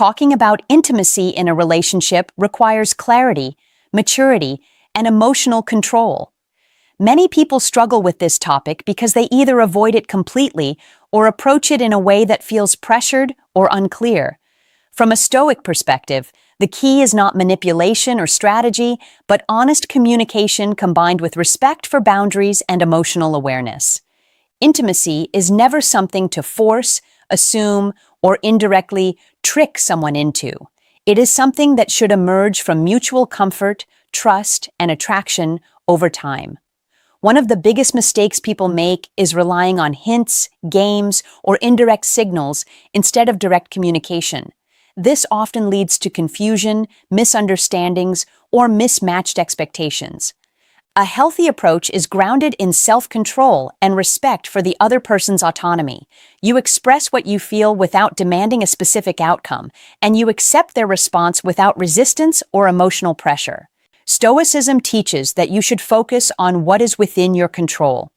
talking about intimacy in a relationship requires clarity, maturity, and emotional control. Many people struggle with this topic because they either avoid it completely or approach it in a way that feels pressured or unclear. From a Stoic perspective, the key is not manipulation or strategy, but honest communication combined with respect for boundaries and emotional awareness. Intimacy is never something to force, assume, or indirectly trick someone into. It is something that should emerge from mutual comfort, trust, and attraction over time. One of the biggest mistakes people make is relying on hints, games, or indirect signals instead of direct communication. This often leads to confusion, misunderstandings, or mismatched expectations. A healthy approach is grounded in self-control and respect for the other person's autonomy. You express what you feel without demanding a specific outcome, and you accept their response without resistance or emotional pressure. Stoicism teaches that you should focus on what is within your control.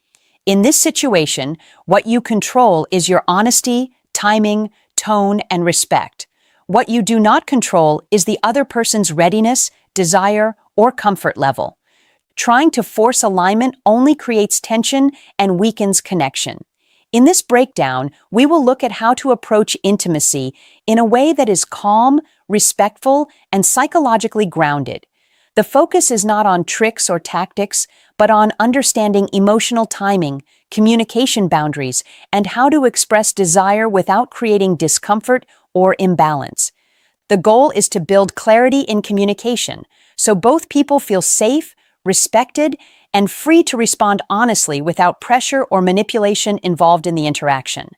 In this situation, what you control is your honesty, timing, tone, and respect. What you do not control is the other person's readiness, desire, or comfort level. Trying to force alignment only creates tension and weakens connection. In this breakdown, we will look at how to approach intimacy in a way that is calm, respectful, and psychologically grounded. The focus is not on tricks or tactics, but on understanding emotional timing, communication boundaries, and how to express desire without creating discomfort or imbalance. The goal is to build clarity in communication, so both people feel safe, respected, and free to respond honestly without pressure or manipulation involved in the interaction.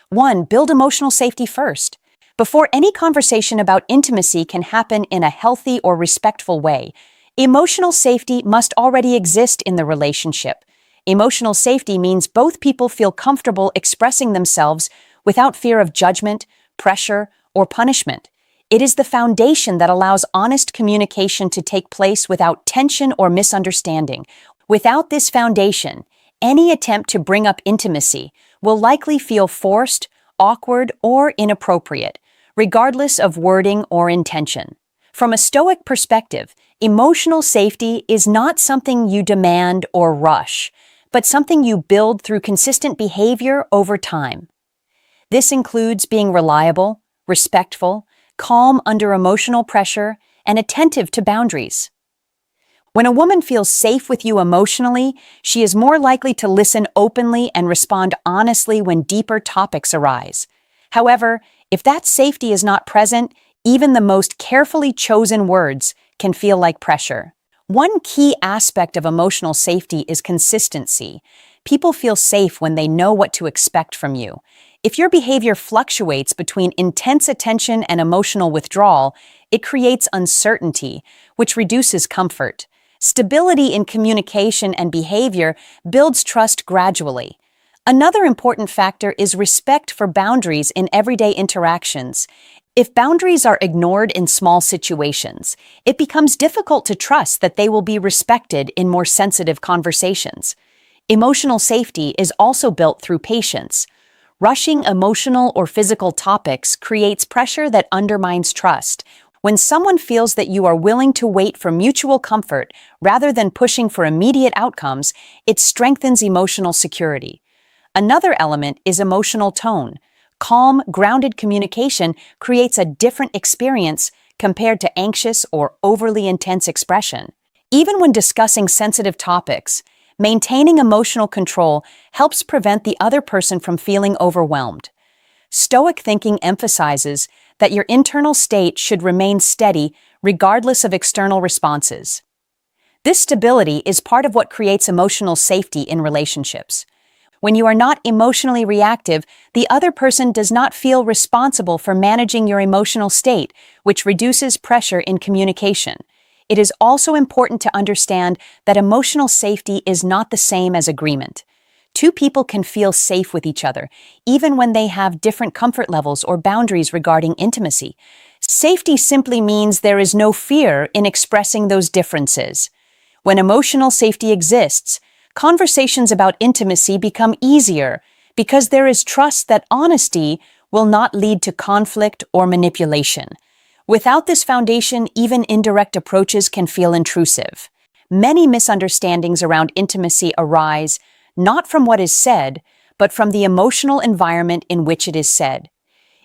1. Build emotional safety first. Before any conversation about intimacy can happen in a healthy or respectful way, emotional safety must already exist in the relationship. Emotional safety means both people feel comfortable expressing themselves without fear of judgment, pressure, or punishment. It is the foundation that allows honest communication to take place without tension or misunderstanding. Without this foundation, any attempt to bring up intimacy will likely feel forced, awkward, or inappropriate, regardless of wording or intention. From a Stoic perspective, emotional safety is not something you demand or rush, but something you build through consistent behavior over time. This includes being reliable, respectful, calm under emotional pressure, and attentive to boundaries. When a woman feels safe with you emotionally, she is more likely to listen openly and respond honestly when deeper topics arise. However, if that safety is not present, even the most carefully chosen words can feel like pressure. One key aspect of emotional safety is consistency. People feel safe when they know what to expect from you. If your behavior fluctuates between intense attention and emotional withdrawal, it creates uncertainty, which reduces comfort. Stability in communication and behavior builds trust gradually. Another important factor is respect for boundaries in everyday interactions. If boundaries are ignored in small situations, it becomes difficult to trust that they will be respected in more sensitive conversations. Emotional safety is also built through patience. Rushing emotional or physical topics creates pressure that undermines trust. When someone feels that you are willing to wait for mutual comfort rather than pushing for immediate outcomes, it strengthens emotional security. Another element is emotional tone. Calm, grounded communication creates a different experience compared to anxious or overly intense expression. Even when discussing sensitive topics, maintaining emotional control helps prevent the other person from feeling overwhelmed. Stoic thinking emphasizes that your internal state should remain steady regardless of external responses. This stability is part of what creates emotional safety in relationships. When you are not emotionally reactive, the other person does not feel responsible for managing your emotional state, which reduces pressure in communication. It is also important to understand that emotional safety is not the same as agreement. Two people can feel safe with each other, even when they have different comfort levels or boundaries regarding intimacy. Safety simply means there is no fear in expressing those differences. When emotional safety exists, conversations about intimacy become easier because there is trust that honesty, will not lead to conflict or manipulation. Without this foundation, even indirect approaches can feel intrusive. Many misunderstandings around intimacy arise not from what is said, but from the emotional environment in which it is said.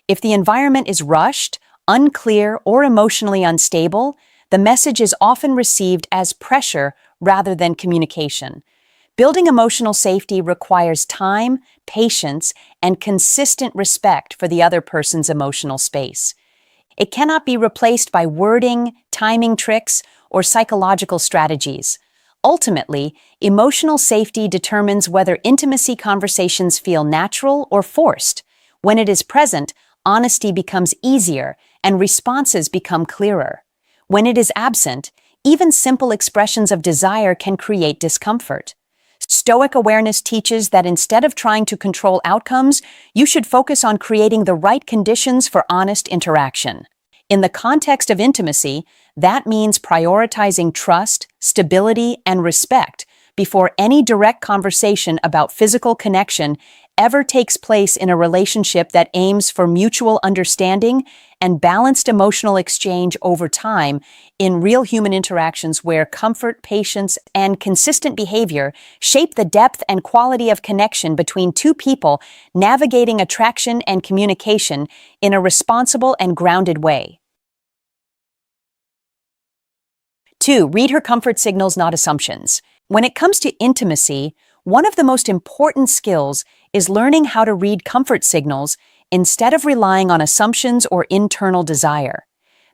If the environment is rushed, unclear, or emotionally unstable, the message is often received as pressure rather than communication. Building emotional safety requires time, patience, and consistent respect for the other person's emotional space. It cannot be replaced by wording, timing tricks, or psychological strategies. Ultimately, emotional safety determines whether intimacy conversations feel natural or forced. When it is present, honesty becomes easier and responses become clearer. When it is absent, even simple expressions of desire can create discomfort. Stoic awareness teaches that instead of trying to control outcomes, you should focus on creating the right conditions for honest interaction. In the context of intimacy, that means prioritizing trust, stability, and respect before any direct conversation about physical connection ever takes place in a relationship that aims for mutual understanding and balanced emotional exchange over time. In real human interactions where comfort, patience, and consistent behavior shape the depth and quality of connection between two people navigating attraction and communication in a responsible and grounded way. 2. Read her comfort signals, not assumptions. When it comes to intimacy, one of the most important skills is learning how to read comfort signals instead of relying on assumptions or internal desire.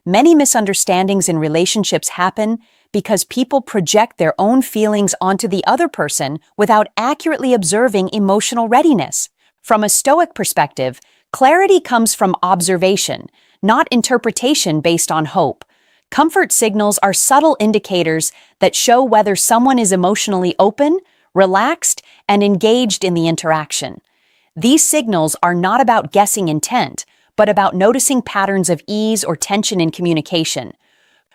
Many misunderstandings in relationships happen because people project their own feelings onto the other person without accurately observing emotional readiness. From a Stoic perspective, clarity comes from observation, not interpretation based on hope. Comfort signals are subtle indicators that show whether someone is emotionally open, relaxed, and engaged in the interaction. These signals are not about guessing intent, but about noticing patterns of ease or tension in communication.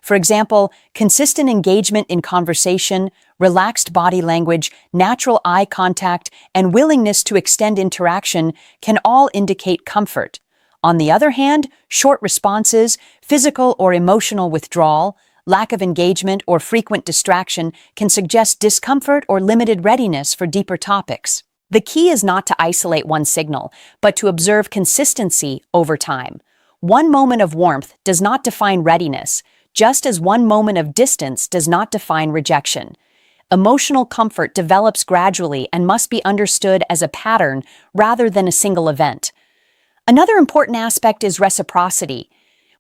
For example, consistent engagement in conversation, relaxed body language, natural eye contact, and willingness to extend interaction can all indicate comfort. On the other hand, short responses, physical or emotional withdrawal, lack of engagement, or frequent distraction can suggest discomfort or limited readiness for deeper topics. The key is not to isolate one signal, but to observe consistency over time. One moment of warmth does not define readiness, just as one moment of distance does not define rejection. Emotional comfort develops gradually and must be understood as a pattern rather than a single event. Another important aspect is reciprocity.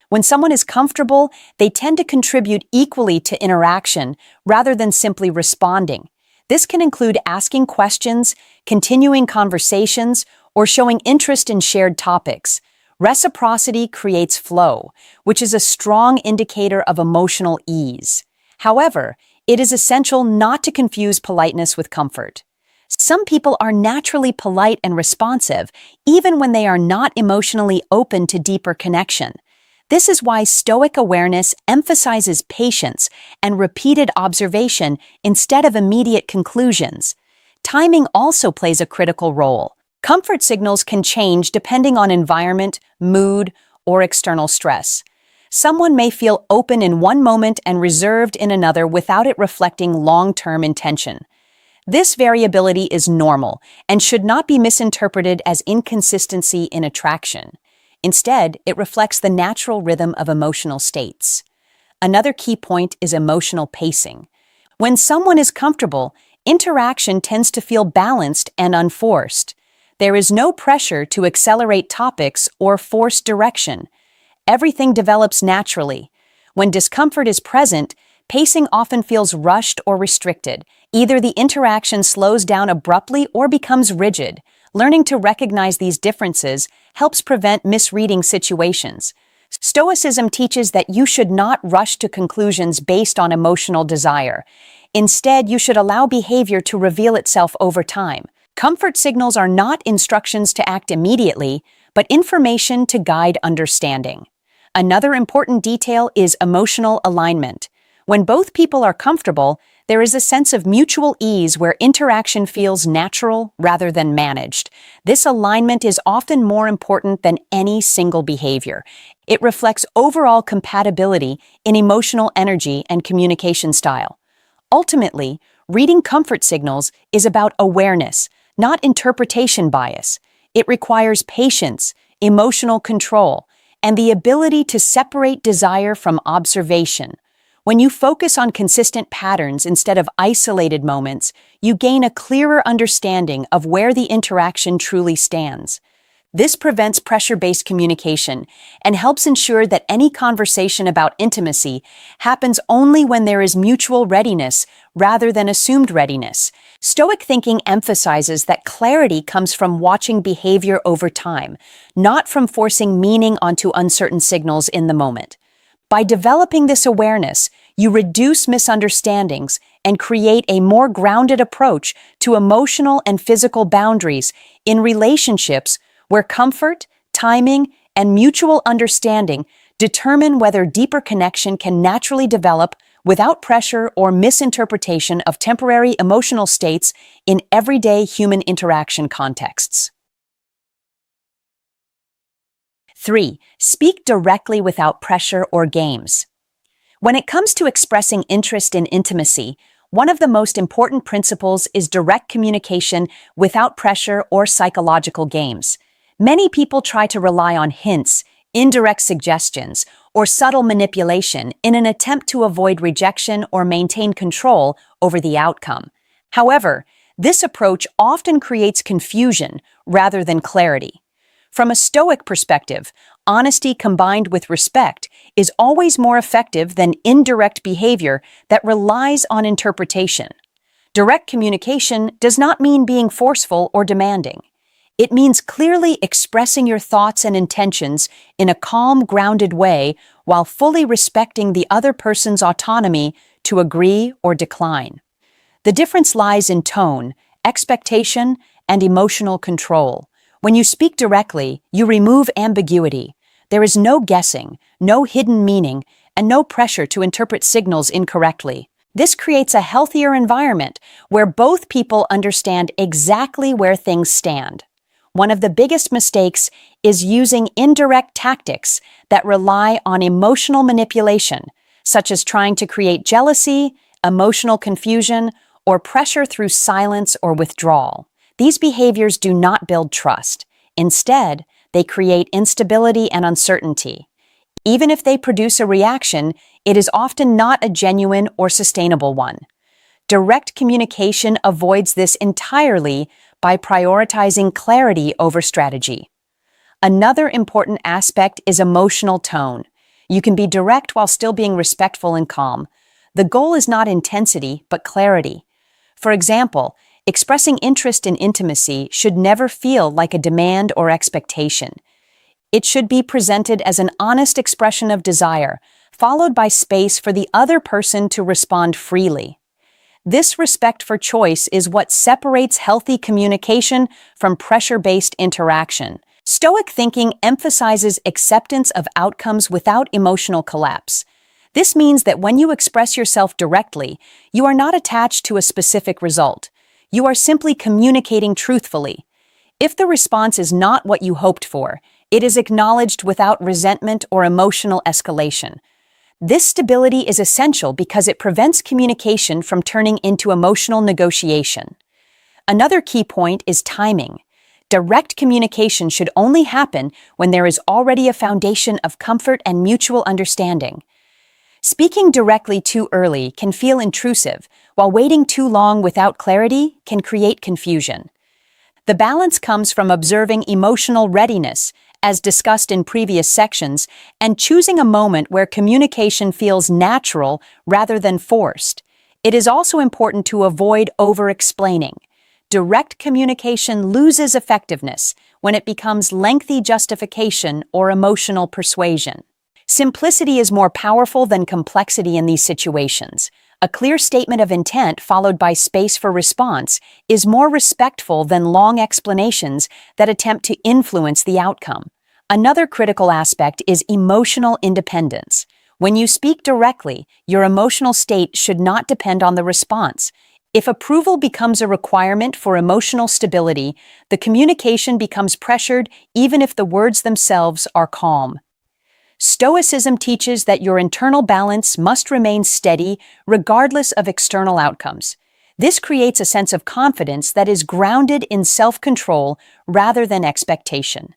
When someone is comfortable, they tend to contribute equally to interaction rather than simply responding. This can include asking questions, continuing conversations, or showing interest in shared topics. Reciprocity creates flow, which is a strong indicator of emotional ease. However, it is essential not to confuse politeness with comfort. Some people are naturally polite and responsive, even when they are not emotionally open to deeper connection. This is why Stoic awareness emphasizes patience and repeated observation instead of immediate conclusions. Timing also plays a critical role. Comfort signals can change depending on environment, mood, or external stress. Someone may feel open in one moment and reserved in another without it reflecting long-term intention. This variability is normal and should not be misinterpreted as inconsistency in attraction. Instead, it reflects the natural rhythm of emotional states. Another key point is emotional pacing. When someone is comfortable, interaction tends to feel balanced and unforced. There is no pressure to accelerate topics or force direction. Everything develops naturally. When discomfort is present, pacing often feels rushed or restricted. Either the interaction slows down abruptly or becomes rigid. Learning to recognize these differences helps prevent misreading situations. Stoicism teaches that you should not rush to conclusions based on emotional desire. Instead, you should allow behavior to reveal itself over time. Comfort signals are not instructions to act immediately, but information to guide understanding. Another important detail is emotional alignment. When both people are comfortable, There is a sense of mutual ease where interaction feels natural rather than managed. This alignment is often more important than any single behavior. It reflects overall compatibility in emotional energy and communication style. Ultimately, reading comfort signals is about awareness, not interpretation bias. It requires patience, emotional control, and the ability to separate desire from observation. When you focus on consistent patterns instead of isolated moments, you gain a clearer understanding of where the interaction truly stands. This prevents pressure-based communication and helps ensure that any conversation about intimacy happens only when there is mutual readiness rather than assumed readiness. Stoic thinking emphasizes that clarity comes from watching behavior over time, not from forcing meaning onto uncertain signals in the moment. By developing this awareness, you reduce misunderstandings and create a more grounded approach to emotional and physical boundaries in relationships where comfort, timing, and mutual understanding determine whether deeper connection can naturally develop without pressure or misinterpretation of temporary emotional states in everyday human interaction contexts. 3. Speak directly without pressure or games. When it comes to expressing interest in intimacy, one of the most important principles is direct communication without pressure or psychological games. Many people try to rely on hints, indirect suggestions, or subtle manipulation in an attempt to avoid rejection or maintain control over the outcome. However, this approach often creates confusion rather than clarity. From a Stoic perspective, honesty combined with respect is always more effective than indirect behavior that relies on interpretation. Direct communication does not mean being forceful or demanding. It means clearly expressing your thoughts and intentions in a calm, grounded way while fully respecting the other person's autonomy to agree or decline. The difference lies in tone, expectation, and emotional control. When you speak directly, you remove ambiguity. There is no guessing, no hidden meaning, and no pressure to interpret signals incorrectly. This creates a healthier environment where both people understand exactly where things stand. One of the biggest mistakes is using indirect tactics that rely on emotional manipulation, such as trying to create jealousy, emotional confusion, or pressure through silence or withdrawal. These behaviors do not build trust. Instead, they create instability and uncertainty. Even if they produce a reaction, it is often not a genuine or sustainable one. Direct communication avoids this entirely by prioritizing clarity over strategy. Another important aspect is emotional tone. You can be direct while still being respectful and calm. The goal is not intensity, but clarity. For example, expressing interest in intimacy should never feel like a demand or expectation. It should be presented as an honest expression of desire, followed by space for the other person to respond freely. This respect for choice is what separates healthy communication from pressure-based interaction. Stoic thinking emphasizes acceptance of outcomes without emotional collapse. This means that when you express yourself directly, you are not attached to a specific result. You are simply communicating truthfully. If the response is not what you hoped for, it is acknowledged without resentment or emotional escalation. This stability is essential because it prevents communication from turning into emotional negotiation. Another key point is timing. Direct communication should only happen when there is already a foundation of comfort and mutual understanding. Speaking directly too early can feel intrusive, while waiting too long without clarity can create confusion. The balance comes from observing emotional readiness, as discussed in previous sections, and choosing a moment where communication feels natural rather than forced. It is also important to avoid over-explaining. Direct communication loses effectiveness when it becomes lengthy justification or emotional persuasion. Simplicity is more powerful than complexity in these situations. A clear statement of intent followed by space for response is more respectful than long explanations that attempt to influence the outcome. Another critical aspect is emotional independence. When you speak directly, your emotional state should not depend on the response. If approval becomes a requirement for emotional stability, the communication becomes pressured even if the words themselves are calm. Stoicism teaches that your internal balance must remain steady regardless of external outcomes. This creates a sense of confidence that is grounded in self-control rather than expectation.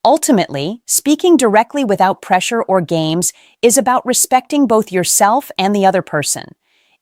Ultimately, speaking directly without pressure or games is about respecting both yourself and the other person.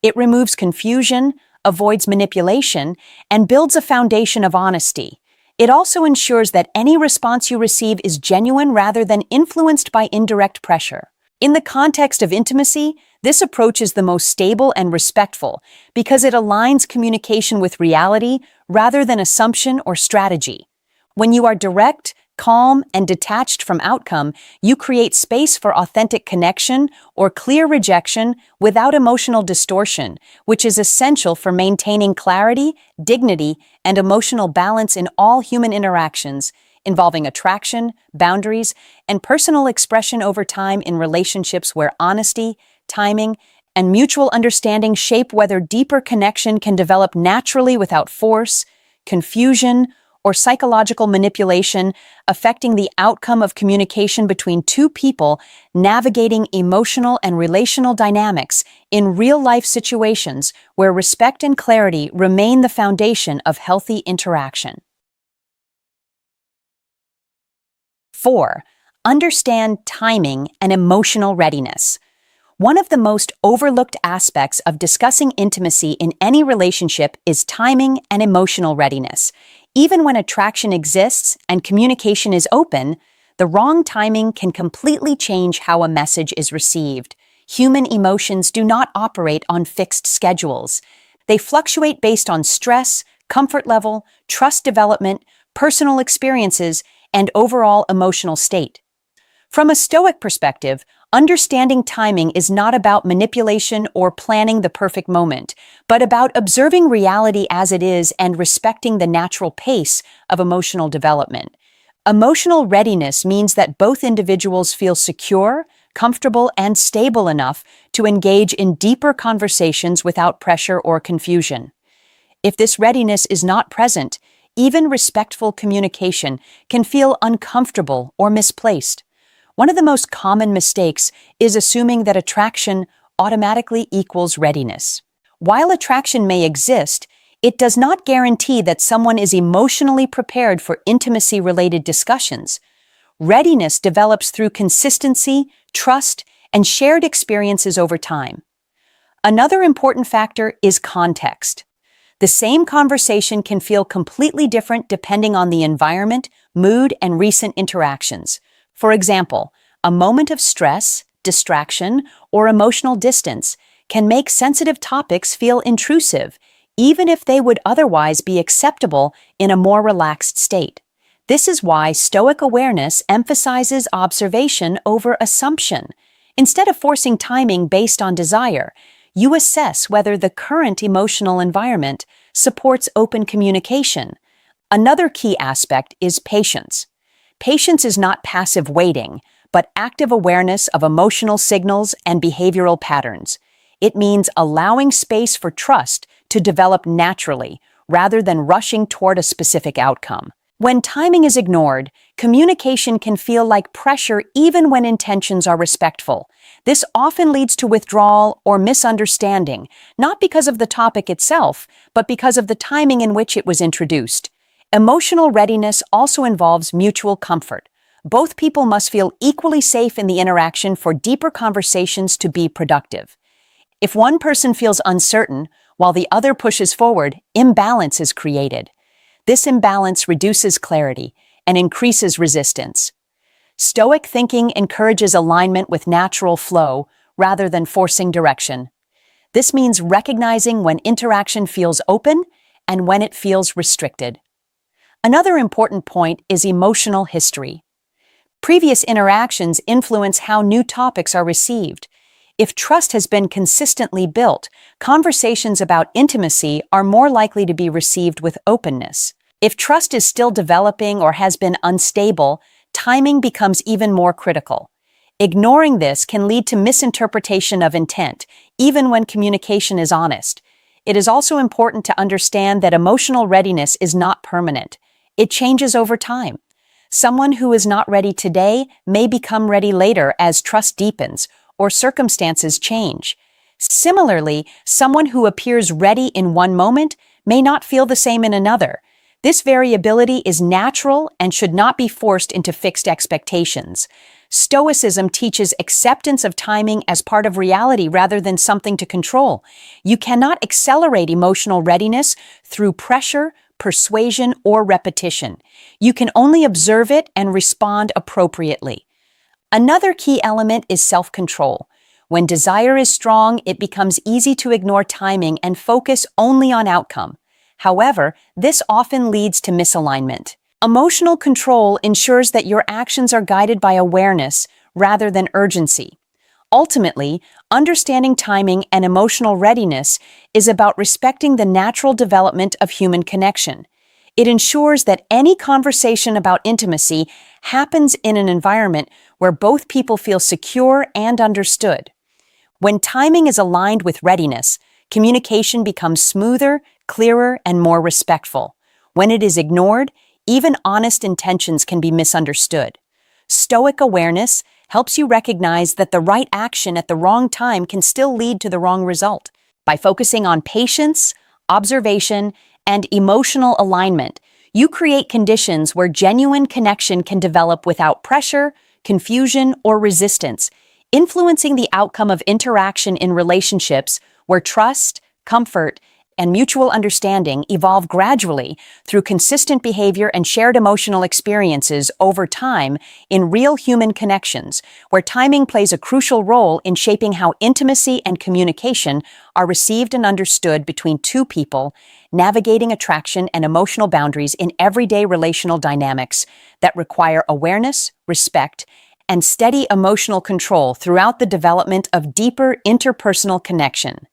It removes confusion, avoids manipulation, and builds a foundation of honesty. It also ensures that any response you receive is genuine rather than influenced by indirect pressure. In the context of intimacy, this approach is the most stable and respectful because it aligns communication with reality rather than assumption or strategy. When you are direct, calm, and detached from outcome, you create space for authentic connection or clear rejection without emotional distortion, which is essential for maintaining clarity, dignity, and emotional balance in all human interactions, involving attraction, boundaries, and personal expression over time in relationships where honesty, timing, and mutual understanding shape whether deeper connection can develop naturally without force, confusion, or psychological manipulation, affecting the outcome of communication between two people navigating emotional and relational dynamics in real-life situations where respect and clarity remain the foundation of healthy interaction. 4. Understand timing and emotional readiness. One of the most overlooked aspects of discussing intimacy in any relationship is timing and emotional readiness. Even when attraction exists and communication is open, the wrong timing can completely change how a message is received. Human emotions do not operate on fixed schedules. They fluctuate based on stress, comfort level, trust development, personal experiences, and overall emotional state. From a Stoic perspective, understanding timing is not about manipulation or planning the perfect moment, but about observing reality as it is and respecting the natural pace of emotional development. Emotional readiness means that both individuals feel secure, comfortable, and stable enough to engage in deeper conversations without pressure or confusion. If this readiness is not present, even respectful communication can feel uncomfortable or misplaced. One of the most common mistakes is assuming that attraction automatically equals readiness. While attraction may exist, it does not guarantee that someone is emotionally prepared for intimacy-related discussions. Readiness develops through consistency, trust, and shared experiences over time. Another important factor is context. The same conversation can feel completely different depending on the environment, mood, and recent interactions. For example, a moment of stress, distraction, or emotional distance can make sensitive topics feel intrusive, even if they would otherwise be acceptable in a more relaxed state. This is why Stoic awareness emphasizes observation over assumption. Instead of forcing timing based on desire, you assess whether the current emotional environment supports open communication. Another key aspect is patience. Patience is not passive waiting, but active awareness of emotional signals and behavioral patterns. It means allowing space for trust to develop naturally, rather than rushing toward a specific outcome. When timing is ignored, communication can feel like pressure even when intentions are respectful. This often leads to withdrawal or misunderstanding, not because of the topic itself, but because of the timing in which it was introduced. Emotional readiness also involves mutual comfort. Both people must feel equally safe in the interaction for deeper conversations to be productive. If one person feels uncertain while the other pushes forward, imbalance is created. This imbalance reduces clarity and increases resistance. Stoic thinking encourages alignment with natural flow rather than forcing direction. This means recognizing when interaction feels open and when it feels restricted. Another important point is emotional history. Previous interactions influence how new topics are received. If trust has been consistently built, conversations about intimacy are more likely to be received with openness. If trust is still developing or has been unstable, timing becomes even more critical. Ignoring this can lead to misinterpretation of intent, even when communication is honest. It is also important to understand that emotional readiness is not permanent. It changes over time. Someone who is not ready today may become ready later as trust deepens or circumstances change. Similarly, someone who appears ready in one moment may not feel the same in another. This variability is natural and should not be forced into fixed expectations. Stoicism teaches acceptance of timing as part of reality rather than something to control. You cannot accelerate emotional readiness through pressure, persuasion, or repetition. You can only observe it and respond appropriately. Another key element is self-control. When desire is strong, it becomes easy to ignore timing and focus only on outcome. However, this often leads to misalignment. Emotional control ensures that your actions are guided by awareness rather than urgency. Ultimately, understanding timing and emotional readiness is about respecting the natural development of human connection. It ensures that any conversation about intimacy happens in an environment where both people feel secure and understood. When timing is aligned with readiness, communication becomes smoother, clearer, and more respectful. When it is ignored, even honest intentions can be misunderstood. Stoic awareness helps you recognize that the right action at the wrong time can still lead to the wrong result. By focusing on patience, observation, and emotional alignment, you create conditions where genuine connection can develop without pressure, confusion, or resistance, influencing the outcome of interaction in relationships where trust, comfort, and mutual understanding evolve gradually through consistent behavior and shared emotional experiences over time in real human connections, where timing plays a crucial role in shaping how intimacy and communication are received and understood between two people, navigating attraction and emotional boundaries in everyday relational dynamics that require awareness, respect, and steady emotional control throughout the development of deeper interpersonal connection.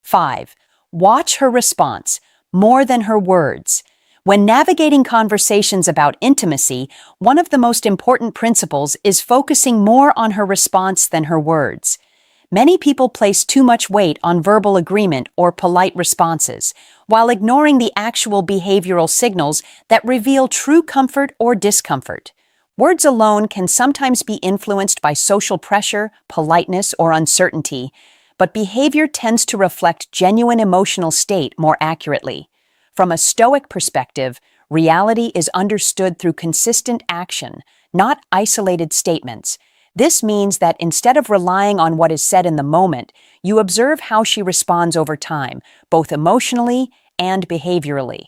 5. Watch her response, more than her words. When navigating conversations about intimacy, one of the most important principles is focusing more on her response than her words. Many people place too much weight on verbal agreement or polite responses, while ignoring the actual behavioral signals that reveal true comfort or discomfort. Words alone can sometimes be influenced by social pressure, politeness, or uncertainty, but behavior tends to reflect genuine emotional state more accurately. From a Stoic perspective, reality is understood through consistent action, not isolated statements. This means that instead of relying on what is said in the moment, you observe how she responds over time, both emotionally and behaviorally.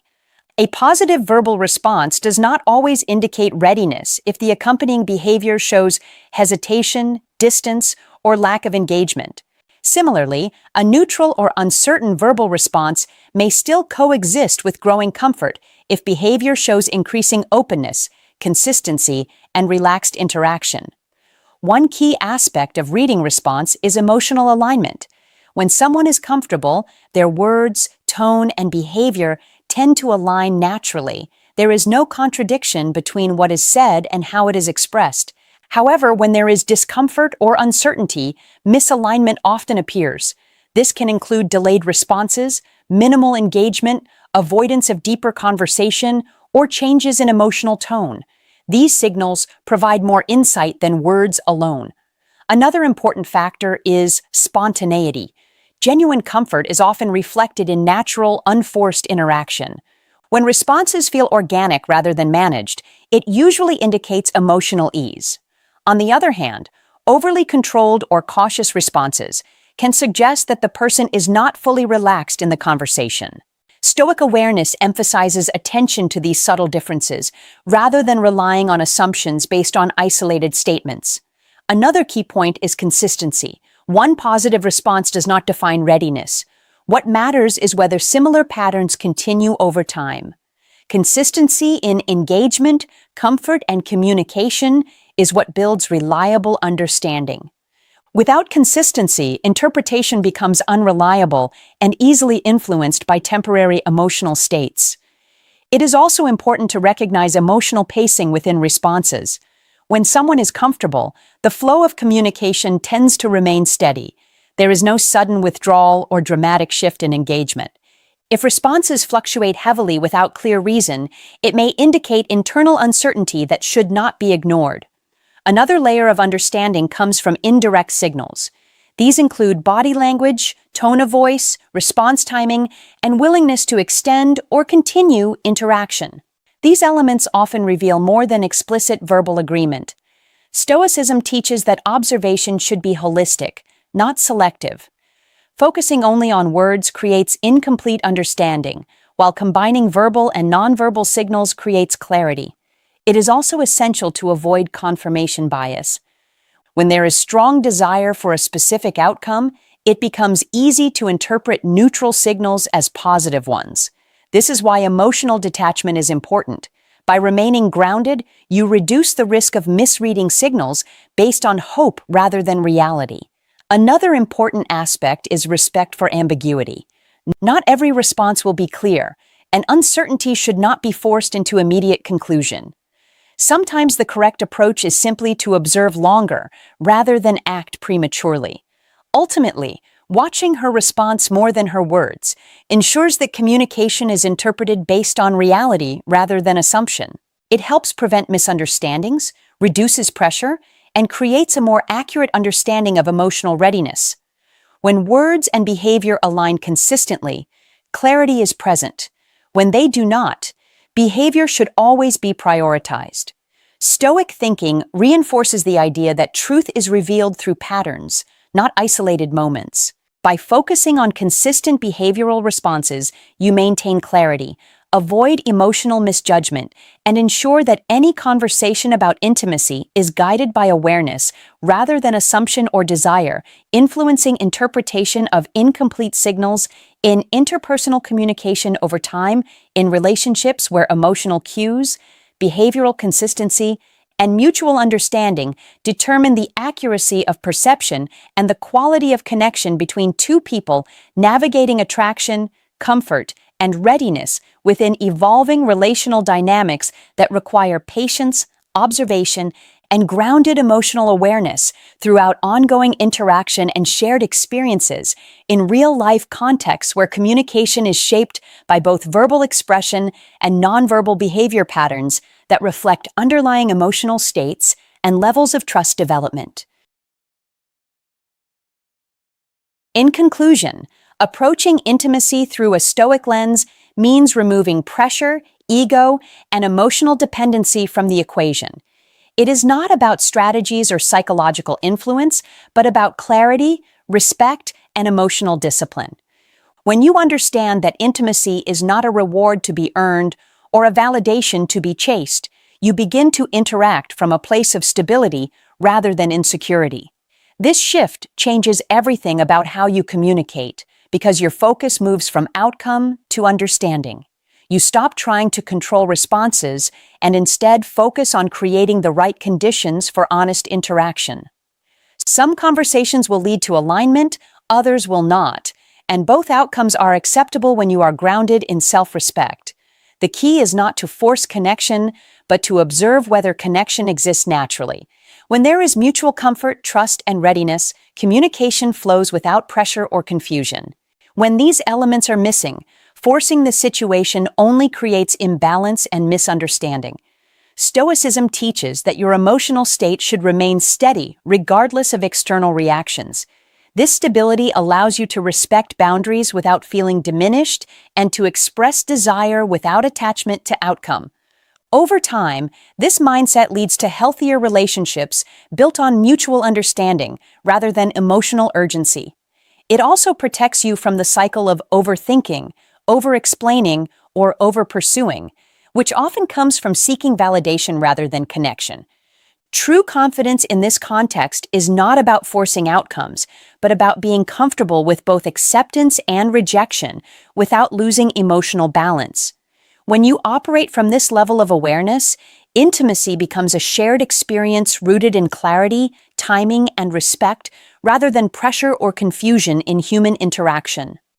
A positive verbal response does not always indicate readiness if the accompanying behavior shows hesitation, distance, or lack of engagement. Similarly, a neutral or uncertain verbal response may still coexist with growing comfort if behavior shows increasing openness, consistency, and relaxed interaction. One key aspect of reading response is emotional alignment. When someone is comfortable, their words, tone, and behavior tend to align naturally. There is no contradiction between what is said and how it is expressed. However, when there is discomfort or uncertainty, misalignment often appears. This can include delayed responses, minimal engagement, avoidance of deeper conversation, or changes in emotional tone. These signals provide more insight than words alone. Another important factor is spontaneity. Genuine comfort is often reflected in natural, unforced interaction. When responses feel organic rather than managed, it usually indicates emotional ease. On the other hand, overly controlled or cautious responses can suggest that the person is not fully relaxed in the conversation. Stoic awareness emphasizes attention to these subtle differences, rather than relying on assumptions based on isolated statements. Another key point is consistency. One positive response does not define readiness. What matters is whether similar patterns continue over time. Consistency in engagement, comfort, and communication is what builds reliable understanding. Without consistency, interpretation becomes unreliable and easily influenced by temporary emotional states. It is also important to recognize emotional pacing within responses. When someone is comfortable, the flow of communication tends to remain steady. There is no sudden withdrawal or dramatic shift in engagement. If responses fluctuate heavily without clear reason, it may indicate internal uncertainty that should not be ignored. Another layer of understanding comes from indirect signals. These include body language, tone of voice, response timing, and willingness to extend or continue interaction. These elements often reveal more than explicit verbal agreement. Stoicism teaches that observation should be holistic, not selective. Focusing only on words creates incomplete understanding, while combining verbal and nonverbal signals creates clarity. It is also essential to avoid confirmation bias. When there is strong desire for a specific outcome, it becomes easy to interpret neutral signals as positive ones. This is why emotional detachment is important. By remaining grounded, you reduce the risk of misreading signals based on hope rather than reality. Another important aspect is respect for ambiguity. Not every response will be clear, and uncertainty should not be forced into immediate conclusion. Sometimes the correct approach is simply to observe longer rather than act prematurely. Ultimately, watching her response more than her words ensures that communication is interpreted based on reality rather than assumption. It helps prevent misunderstandings, reduces pressure, and creates a more accurate understanding of emotional readiness. When words and behavior align consistently, clarity is present. When they do not, behavior should always be prioritized. Stoic thinking reinforces the idea that truth is revealed through patterns, not isolated moments. By focusing on consistent behavioral responses, you maintain clarity, avoid emotional misjudgment, and ensure that any conversation about intimacy is guided by awareness rather than assumption or desire, influencing interpretation of incomplete signals in interpersonal communication over time, in relationships where emotional cues, behavioral consistency, and mutual understanding determine the accuracy of perception and the quality of connection between two people navigating attraction, comfort, and readiness within evolving relational dynamics that require patience, observation, and grounded emotional awareness throughout ongoing interaction and shared experiences in real-life contexts where communication is shaped by both verbal expression and nonverbal behavior patterns that reflect underlying emotional states and levels of trust development. In conclusion, approaching intimacy through a Stoic lens means removing pressure, ego, and emotional dependency from the equation. It is not about strategies or psychological influence, but about clarity, respect, and emotional discipline. When you understand that intimacy is not a reward to be earned or a validation to be chased, you begin to interact from a place of stability rather than insecurity. This shift changes everything about how you communicate because your focus moves from outcome to understanding. You stop trying to control responses and instead focus on creating the right conditions for honest interaction. Some conversations will lead to alignment, others will not, and both outcomes are acceptable when you are grounded in self-respect. The key is not to force connection, but to observe whether connection exists naturally. When there is mutual comfort, trust, and readiness, communication flows without pressure or confusion. When these elements are missing, forcing the situation only creates imbalance and misunderstanding. Stoicism teaches that your emotional state should remain steady regardless of external reactions. This stability allows you to respect boundaries without feeling diminished and to express desire without attachment to outcome. Over time, this mindset leads to healthier relationships built on mutual understanding rather than emotional urgency. It also protects you from the cycle of overthinking, over-explaining, or over-pursuing, which often comes from seeking validation rather than connection. True confidence in this context is not about forcing outcomes, but about being comfortable with both acceptance and rejection without losing emotional balance. When you operate from this level of awareness, intimacy becomes a shared experience rooted in clarity, timing, and respect rather than pressure or confusion in human interaction.